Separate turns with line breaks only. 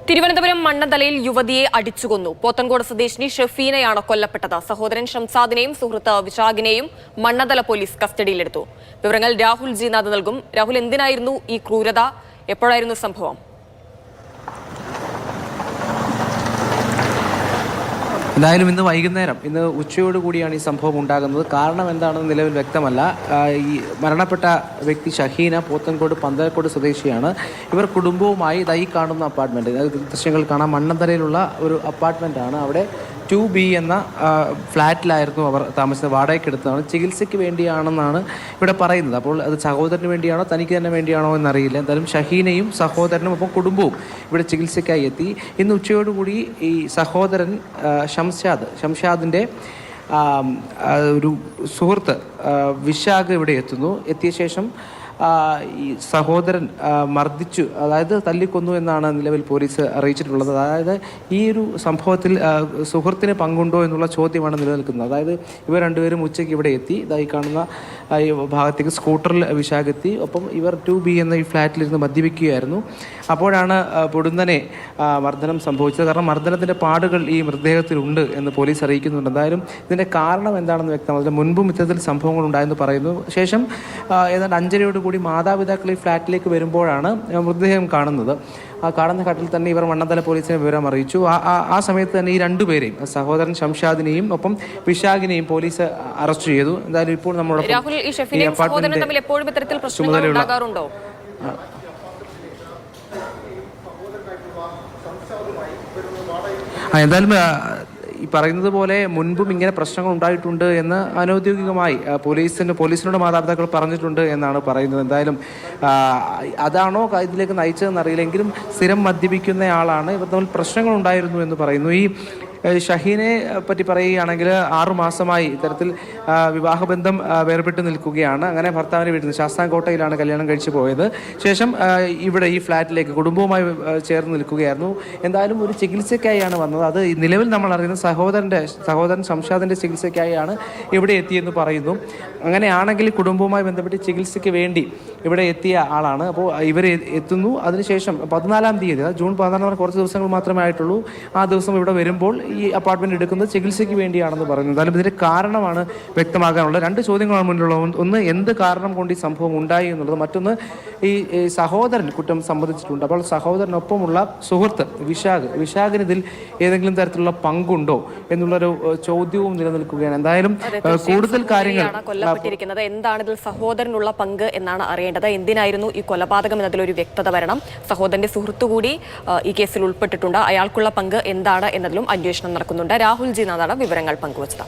തിരുവനന്തപുരം മണ്ണന്തലയിൽ യുവതിയെ അടിച്ചുകൊന്നു. പോത്തൻകോട് സ്വദേശിനി ഷഫീനയാണ് കൊല്ലപ്പെട്ടത്. സഹോദരൻ ഷംസാദിനെയും സുഹൃത്ത് വിശാഖിനെയും മണ്ണന്തല പോലീസ് കസ്റ്റഡിയിലെടുത്തു. വിവരങ്ങൾ രാഹുൽ ജിനാഥ് നൽകും. രാഹുൽ, എന്തിനായിരുന്നു ഈ ക്രൂരത? എപ്പോഴായിരുന്നു സംഭവം?
എന്തായാലും ഇന്ന് വൈകുന്നേരം, ഇന്ന് ഉച്ചയോടുകൂടിയാണ് ഈ സംഭവം ഉണ്ടാകുന്നത്. കാരണം എന്താണെന്ന് നിലവിൽ വ്യക്തമല്ല. ഈ മരണപ്പെട്ട വ്യക്തി ഷഹീന പോത്തൻകോട് പന്തലക്കോട് സ്വദേശിയാണ്. ഇവർ കുടുംബവുമായി ഈ കാണുന്ന അപ്പാർട്ട്മെൻറ്റ്, ദൃശ്യങ്ങൾ കാണാം, മണ്ണന്തലയിലുള്ള ഒരു അപ്പാർട്ട്മെൻറ്റാണ്. അവിടെ 2B എന്ന ഫ്ലാറ്റിലായിരുന്നു അവർ താമസിച്ചത്. വാടകയ്ക്ക് എടുത്തതാണ്. ചികിത്സയ്ക്ക് വേണ്ടിയാണെന്നാണ് ഇവിടെ പറയുന്നത്. അപ്പോൾ അത് സഹോദരന് വേണ്ടിയാണോ തനിക്ക് തന്നെ വേണ്ടിയാണോ എന്നറിയില്ല. എന്തായാലും ഷഹീനയും സഹോദരനും ഒപ്പം കുടുംബവും ഇവിടെ ചികിത്സയ്ക്കായി എത്തി. ഇന്ന് ഉച്ചയോടുകൂടി ഈ സഹോദരൻ ഷംഷാദിൻ്റെ ഒരു സുഹൃത്ത് വിശാഖ് ഇവിടെ എത്തുന്നു. എത്തിയ ശേഷം ഈ സഹോദരൻ മർദ്ദിച്ചു, അതായത് തല്ലിക്കൊന്നു എന്നാണ് നിലവിൽ പോലീസ് അറിയിച്ചിട്ടുള്ളത്. അതായത് ഈ ഒരു സംഭവത്തിൽ സുഹൃത്തിന് പങ്കുണ്ടോ എന്നുള്ള ചോദ്യമാണ് നിലനിൽക്കുന്നത്. അതായത് ഇവർ രണ്ടുപേരും ഉച്ചയ്ക്ക് ഇവിടെ എത്തി. ഇതായി കാണുന്ന ഈ ഭാഗത്തേക്ക് സ്കൂട്ടറിൽ വിശാഖെത്തി. ഒപ്പം ഇവർ 2B എന്ന ഈ ഫ്ലാറ്റിലിരുന്ന് മദ്യപിക്കുകയായിരുന്നു. അപ്പോഴാണ് പൊടുന്നനെ മർദ്ദനം സംഭവിച്ചത്. കാരണം മർദ്ദനത്തിൻ്റെ പാടുകൾ ഈ മൃതദേഹത്തിലുണ്ട് എന്ന് പോലീസ് അറിയിക്കുന്നുണ്ട്. എന്തായാലും ഇതിൻ്റെ കാരണം എന്താണെന്ന് വ്യക്തമല്ല. മുൻപും ഇത്തരത്തിൽ സംഭവങ്ങൾ ഉണ്ടായെന്ന് പറയുന്നു. ശേഷം ഏതാണ്ട് 5:30 കൂടി മാതാപിതാക്കൾ ഈ ഫ്ലാറ്റിലേക്ക് വരുമ്പോഴാണ് മൃതദേഹം കാണുന്നത്. ആ കാണുന്ന ഘട്ടത്തിൽ തന്നെ ഇവർ മണ്ണന്തല പോലീസിനെ വിവരം അറിയിച്ചു. ആ സമയത്ത് തന്നെ ഈ രണ്ടുപേരെയും, സഹോദരൻ ഷംഷാദിനെയും ഒപ്പം വിശാഖിനെയും പോലീസ് അറസ്റ്റ് ചെയ്തു. എന്തായാലും ഇപ്പോൾ നമ്മുടെ ചുമതലയുള്ള എന്തായാലും ഈ പറയുന്നത് പോലെ മുൻപും ഇങ്ങനെ പ്രശ്നങ്ങൾ ഉണ്ടായിട്ടുണ്ട് എന്ന് അനൗദ്യോഗികമായി പോലീസിനോട് മാതാപിതാക്കൾ പറഞ്ഞിട്ടുണ്ട് എന്നാണ് പറയുന്നത്. എന്തായാലും അതാണോ ഇതിലേക്ക് നയിച്ചതെന്ന് അറിയില്ലെങ്കിലും സ്ഥിരം മദ്യപിക്കുന്നയാളാണ്. ഇവർ തമ്മിൽ പ്രശ്നങ്ങൾ ഉണ്ടായിരുന്നു എന്ന് പറയുന്നു. ഈ ഷഹീനെ പറ്റി പറയുകയാണെങ്കിൽ 6 മാസമായി ഇത്തരത്തിൽ വിവാഹബന്ധം വേർപെട്ട് നിൽക്കുകയാണ്. അങ്ങനെ ഭർത്താവിൻ്റെ വീട്ടിൽ നിന്ന് ശാസ്താംകോട്ടയിലാണ് കല്യാണം കഴിച്ചു പോയത്. ശേഷം ഇവിടെ ഈ ഫ്ലാറ്റിലേക്ക് കുടുംബവുമായി ചേർന്ന് നിൽക്കുകയായിരുന്നു. എന്തായാലും ഒരു ചികിത്സയ്ക്കായാണ് വന്നത്. അത് നിലവിൽ നമ്മൾ അറിയുന്നത് സഹോദരൻ ഷംഷാദിൻ്റെ ചികിത്സയ്ക്കായാണ് ഇവിടെ എത്തിയെന്ന് പറയുന്നു. അങ്ങനെയാണെങ്കിൽ കുടുംബവുമായി ബന്ധപ്പെട്ട് ചികിത്സയ്ക്ക് വേണ്ടി ഇവിടെ എത്തിയ ആളാണ്. അപ്പോൾ ഇവർ എത്തുന്നു. അതിനുശേഷം 14-ാം തീയതി, ജൂൺ 14 കുറച്ച് ദിവസങ്ങൾ മാത്രമേ ആയിട്ടുള്ളൂ, ആ ദിവസം ഇവിടെ വരുമ്പോൾ ഈ അപ്പാർട്ട്മെന്റ് എടുക്കുന്നത് ചികിത്സയ്ക്ക് വേണ്ടിയാണെന്ന് പറയുന്നു. എന്തായാലും ഇതിന്റെ കാരണമാണ് വ്യക്തമാകാനുള്ള 2 ചോദ്യങ്ങളാണ് മുന്നിലുള്ളത്. ഒന്ന്, എന്ത് കാരണം കൊണ്ട് ഈ സംഭവം ഉണ്ടായി എന്നുള്ളത്. മറ്റൊന്ന്, ഈ സഹോദരൻ കുറ്റം സമ്മതിച്ചിട്ടുണ്ട്. അപ്പോൾ സഹോദരനൊപ്പമുള്ള സുഹൃത്ത് വിശാഖിന് ഇതിൽ ഏതെങ്കിലും തരത്തിലുള്ള പങ്കുണ്ടോ എന്നുള്ളൊരു ചോദ്യവും നിലനിൽക്കുകയാണ്. എന്തായാലും കൂടുതൽ കാര്യങ്ങൾ
കൊല്ലപ്പെട്ടിരിക്കുന്നത് എന്താണ് ഇതിൽ സഹോദരനുള്ള പങ്ക് എന്നാണ് അറിയേണ്ടത്. എന്തിനായിരുന്നു ഈ കൊലപാതകം എന്നതിലൊരു വ്യക്തത വരണം. സഹോദരന്റെ സുഹൃത്തുകൂടി ഈ കേസിൽ ഉൾപ്പെട്ടിട്ടുണ്ട്. അയാൾക്കുള്ള പങ്ക് എന്താണ് എന്നതിലും അന്വേഷണം നടക്കുന്നുണ്ട്. രാഹുൽ ജിനാഥാണ് വിവരങ്ങൾ പങ്കുവച്ചത്.